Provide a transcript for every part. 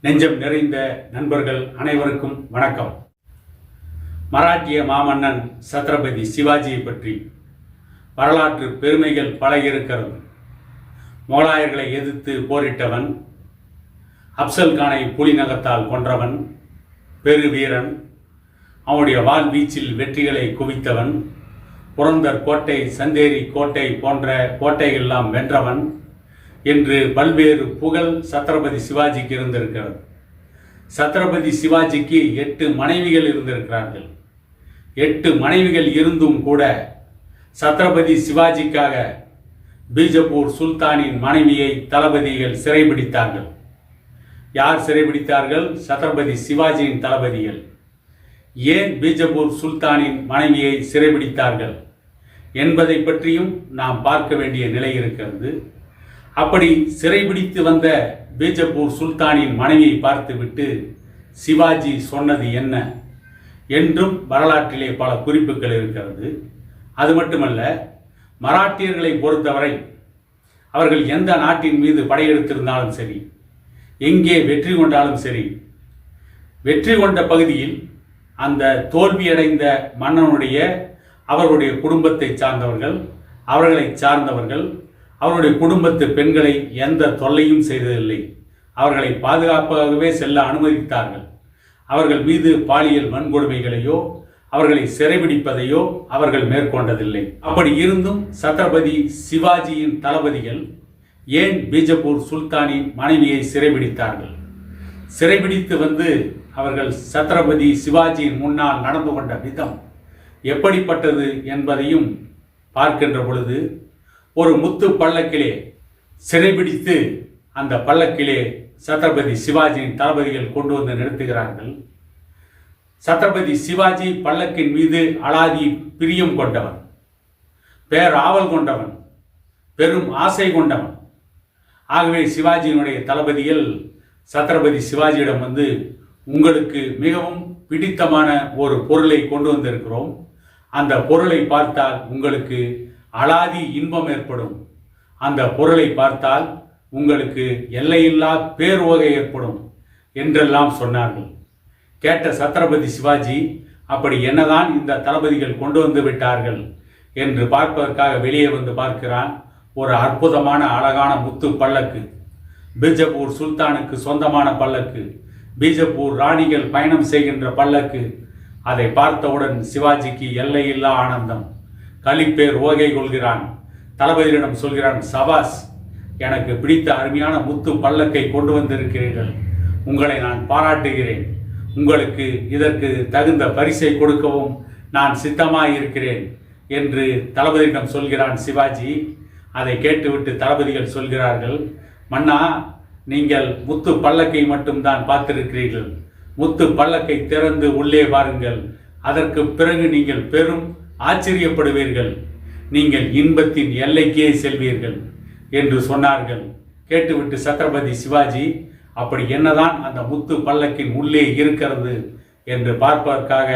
நெஞ்சம் நிறைந்த நண்பர்கள் அனைவருக்கும் வணக்கம். மராட்டிய மாமன்னன் சத்ரபதி சிவாஜியை பற்றி வரலாற்று பெருமைகள் பல இருக்கிறது. முகலாயர்களை எதிர்த்து போரிட்டவன், அப்சல் கானை புலி நகத்தால் கொன்றவன், பெருவீரன், அவனுடைய வாள் வீச்சில் வெற்றிகளை குவித்தவன், புரந்தர் கோட்டை, சந்தேரி கோட்டை போன்ற கோட்டையெல்லாம் வென்றவன் என்று பல்வேறு புகழ் சத்ரபதி சிவாஜிக்கு இருந்திருக்கிறது. சத்ரபதி சிவாஜிக்கு 8 மனைவிகள் இருந்திருக்கிறார்கள். 8 மனைவிகள் இருந்தும் கூட சத்ரபதி சிவாஜிக்காக பீஜப்பூர் சுல்தானின் மனைவியை தளபதிகள் சிறைபிடித்தார்கள். யார் சிறைபிடித்தார்கள்? சத்ரபதி சிவாஜியின் தளபதிகள். ஏன் பீஜப்பூர் சுல்தானின் மனைவியை சிறைபிடித்தார்கள் என்பதை பற்றியும் நாம் பார்க்க வேண்டிய நிலை இருக்கிறது. அப்படி சிறைபிடித்து வந்த பீஜப்பூர் சுல்தானின் மனைவியை பார்த்துவிட்டு சிவாஜி சொன்னது என்ன என்றும் வரலாற்றிலே பல குறிப்புகள் இருக்கிறது. அது மட்டுமல்ல, மராட்டியர்களை பொறுத்தவரை அவர்கள் எந்த நாட்டின் மீது படையெடுத்திருந்தாலும் சரி, எங்கே வெற்றி கொண்டாலும் சரி, வெற்றி கொண்ட பகுதியில் அந்த தோல்வியடைந்த மன்னனுடைய அவர்களுடைய குடும்பத்தை சார்ந்தவர்கள், அவர்களை சார்ந்தவர்கள் அவருடைய குடும்பத்து பெண்களை எந்த தொல்லையும் செய்ததில்லை. அவர்களை பாதுகாப்பாகவே செல்ல அனுமதித்தார்கள். அவர்கள் மீது பாலியல் வன்கொடுமைகளையோ அவர்களை சிறைபிடிப்பதையோ அவர்கள் மேற்கொண்டதில்லை. அப்படி இருந்தும் சத்ரபதி சிவாஜியின் தளபதிகள் ஏன் பீஜப்பூர் சுல்தானின் மனைவியை சிறைபிடித்தார்கள்? சிறைபிடித்து வந்து அவர்கள் சத்ரபதி சிவாஜியின் முன்னால் நடந்து கொண்ட விதம் எப்படிப்பட்டது என்பதையும் பார்க்கின்ற பொழுது, ஒரு முத்து பல்லக்கிலே சிறைபிடித்து அந்த பல்லக்கிலே சத்ரபதி சிவாஜியின் தளபதிகள் கொண்டு வந்து நிறுத்துகிறார்கள். சத்ரபதி சிவாஜி பல்லக்கின் மீது அலாதி பிரியம் கொண்டவன், பேராவல் கொண்டவன், பெரும் ஆசை கொண்டவன். ஆகவே சிவாஜியினுடைய தளபதிகள் சத்ரபதி சிவாஜியிடம் வந்து, உங்களுக்கு மிகவும் பிடித்தமான ஒரு பொருளை கொண்டு வந்திருக்கிறோம், அந்த பொருளை பார்த்தால் உங்களுக்கு அலாதி இன்பம் ஏற்படும், அந்த பொருளை பார்த்தால் உங்களுக்கு எல்லையில்லா பேருவகை ஏற்படும் என்றெல்லாம் சொன்னார்கள். கேட்ட சத்ரபதி சிவாஜி, அப்படி என்னதான் இந்த தளபதிகள் கொண்டு வந்து விட்டார்கள் என்று பார்ப்பதற்காக வெளியே வந்து பார்க்கிறான். ஒரு அற்புதமான அழகான முத்து பல்லக்கு, பீஜப்பூர் சுல்தானுக்கு சொந்தமான பல்லக்கு, பீஜப்பூர் ராணிகள் பயணம் செய்கின்ற பல்லக்கு. அதை பார்த்தவுடன் சிவாஜிக்கு எல்லையில்லா ஆனந்தம், களிப்பேர் ஓகை கொள்கிறான். தளபதியிடம் சொல்கிறான், சபாஸ், எனக்கு பிடித்த அருமையான முத்து பல்லக்கை கொண்டு வந்திருக்கிறீர்கள், உங்களை நான் பாராட்டுகிறேன், உங்களுக்கு இதற்கு தகுந்த பரிசை கொடுக்கவும் நான் சித்தமாக இருக்கிறேன் என்று தளபதியிடம் சொல்கிறான் சிவாஜி. அதை கேட்டுவிட்டு தளபதிகள் சொல்கிறார்கள், மன்னா, நீங்கள் முத்து பல்லக்கை மட்டும்தான் பார்த்திருக்கிறீர்கள், முத்து பல்லக்கை திறந்து உள்ளே பாருங்கள், அதற்கு பிறகு நீங்கள் பெரும் ஆச்சரியப்படுவீர்கள், நீங்கள் இன்பத்தின் எல்லைக்கே செல்வீர்கள் என்று சொன்னார்கள். கேட்டுவிட்டு சத்ரபதி சிவாஜி, அப்படி என்னதான் அந்த முத்து பல்லக்கின் உள்ளே இருக்கிறது என்று பார்ப்பதற்காக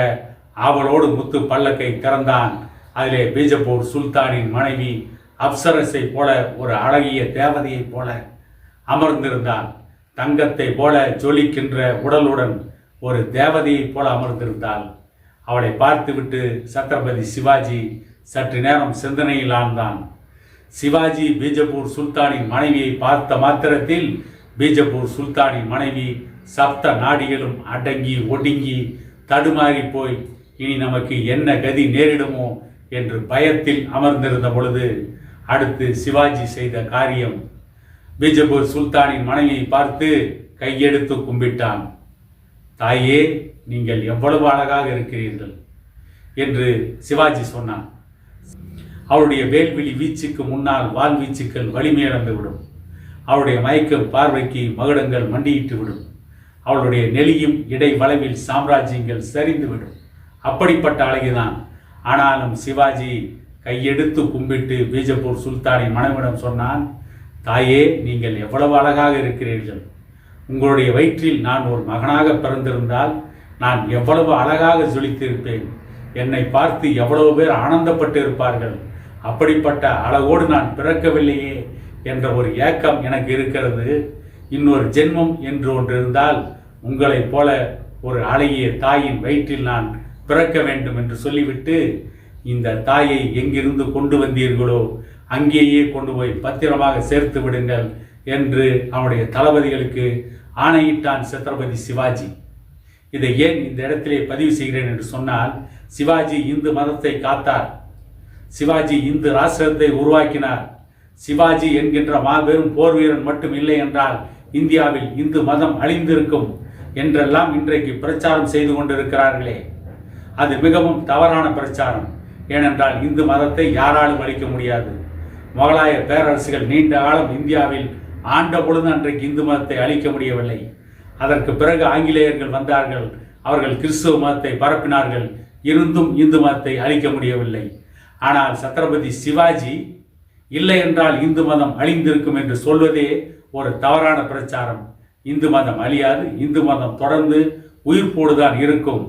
ஆவலோடு முத்து பல்லக்கை திறந்தான். அதிலே பீஜப்பூர் சுல்தானின் மனைவி அப்சரஸை போல, ஒரு அழகிய தேவதையைப் போல அமர்ந்திருந்தாள். தங்கத்தை போல ஜொலிக்கின்ற உடலுடன் ஒரு தேவதையைப் போல அமர்ந்திருந்தாள். அவளை பார்த்துவிட்டு சத்ரபதி சிவாஜி சற்று நேரம் சிந்தனையில் ஆழ்ந்தான். சிவாஜி பீஜப்பூர் சுல்தானின் மனைவியை பார்த்த மாத்திரத்தில் பீஜப்பூர் சுல்தானின் மனைவி சப்த நாடிகளும் அடங்கி ஒடுங்கி தடுமாறி போய், இனி நமக்கு என்ன கதி நேரிடுமோ என்று பயத்தில் அமர்ந்திருந்த பொழுது அடுத்து சிவாஜி செய்த காரியம், பீஜப்பூர் சுல்தானின் மனைவியை பார்த்து கையெடுத்து கும்பிட்டான். தாயே, நீங்கள் எவ்வளவு அழகாக இருக்கிறீர்கள் என்று சிவாஜி சொன்னான். அவருடைய வேல்விழி வீச்சுக்கு முன்னால் வால் வீச்சுக்கள் வலிமையிழந்துவிடும். அவருடைய மயக்க பார்வைக்கு மகுடங்கள் மண்டியிட்டு விடும். அவளுடைய நெளியும் இடை வளைவில் சாம்ராஜ்யங்கள் சரிந்துவிடும். அப்படிப்பட்ட அழகுதான். ஆனாலும் சிவாஜி கையெடுத்து கும்பிட்டு பீஜப்பூர் சுல்தானின் மனைவிடம் சொன்னான், தாயே, நீங்கள் எவ்வளவு அழகாக இருக்கிறீர்கள், உங்களுடைய வயிற்றில் நான் ஒரு மகனாக பிறந்திருந்தால் நான் எவ்வளவு அழகாக ஜொலித்திருப்பேன் என்னை பார்த்து எவ்வளவு பேர் ஆனந்தப்பட்டு இருப்பார்கள். அப்படிப்பட்ட அளவோடு நான் பிறக்கவில்லையே என்ற ஒரு ஏக்கம் எனக்கு இருக்கிறது. இன்னொரு ஜென்மம் என்று ஒன்று இருந்தால் உங்களைப் போல ஒரு அழகிய தாயின் வயிற்றில் நான் பிறக்க வேண்டும் என்று சொல்லிவிட்டு, இந்த தாயை எங்கிருந்து கொண்டு வந்தீர்களோ அங்கேயே கொண்டு போய் பத்திரமாக சேர்த்து விடுங்கள் என்று அவனுடைய தளபதிகளுக்கு ஆணையிட்டான் சத்ரபதி சிவாஜி. இதை ஏன் இந்த இடத்திலே பதிவு செய்கிறேன் என்று சொன்னால், சிவாஜி இந்து மதத்தை காத்தார். சிவாஜி இந்து ராஷ்டிரத்தை உருவாக்கினார். சிவாஜி என்கின்ற மாபெரும் போர் வீரன் மட்டும் இல்லை என்றால் இந்தியாவில் இந்து மதம் அழிந்திருக்கும் என்றெல்லாம் இன்றைக்கு பிரச்சாரம் செய்து கொண்டிருக்கிறார்களே, அது மிகவும் தவறான பிரச்சாரம். ஏனென்றால் இந்து மதத்தை யாராலும் அழிக்க முடியாது. முகலாய பேரரசுகள் நீண்ட காலம் இந்தியாவில் ஆண்ட பொழுது அன்றைக்கு இந்து மதத்தை அழிக்க முடியவில்லை. அதற்கு பிறகு ஆங்கிலேயர்கள் வந்தார்கள், அவர்கள் கிறிஸ்துவ மதத்தை பரப்பினார்கள், இருந்தும் இந்து மதத்தை அழிக்க முடியவில்லை. ஆனால் சத்ரபதி சிவாஜி இல்லை என்றால் இந்து மதம் அழிந்திருக்கும் என்று சொல்வதே ஒரு தவறான பிரச்சாரம். இந்து மதம் அழியாது, இந்து மதம் தொடர்ந்து உயிர்ப்போடுதான் இருக்கும்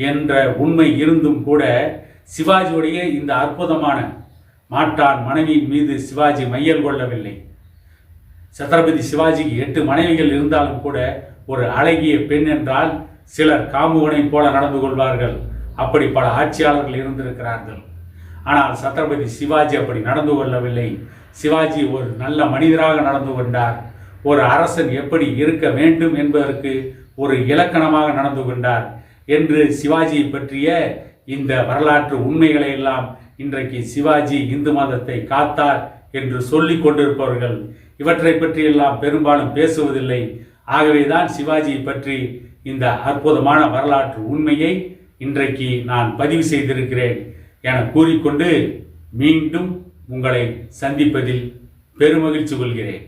என்ற உண்மை இருந்தும் கூட சிவாஜியுடைய இந்த அற்புதமான மாட்டான் மனைவியின் மீது சிவாஜி மையல் கொள்ளவில்லை. சத்ரபதி சிவாஜிக்கு 8 மனைவிகள் இருந்தாலும் கூட ஒரு அழகிய பெண் என்றால் சிலர் காமுகனை போல நடந்து கொள்வார்கள். அப்படி பல ஆட்சியாளர்கள் இருந்திருக்கிறார்கள். ஆனால் சத்ரபதி சிவாஜி அப்படி நடந்து கொள்ளவில்லை. சிவாஜி ஒரு நல்ல மனிதராக நடந்து கொண்டார். ஒரு அரசன் எப்படி இருக்க வேண்டும் என்பதற்கு ஒரு இலக்கணமாக நடந்து கொண்டார் என்று சிவாஜியை பற்றிய இந்த வரலாற்று உண்மைகளை எல்லாம் இன்றைக்கு சிவாஜி இந்து மதத்தை காத்தார் என்று சொல்லிக் கொண்டிருப்பவர்கள் இவற்றை பற்றியெல்லாம் பெரும்பாலும் பேசுவதில்லை. ஆகவேதான் சிவாஜியை பற்றி இந்த அற்புதமான வரலாற்று உண்மையை இன்றைக்கு நான் பதிவு செய்திருக்கிறேன் என கூறிக்கொண்டு மீண்டும் உங்களை சந்திப்பதில் பெருமகிழ்ச்சி கொள்கிறேன்.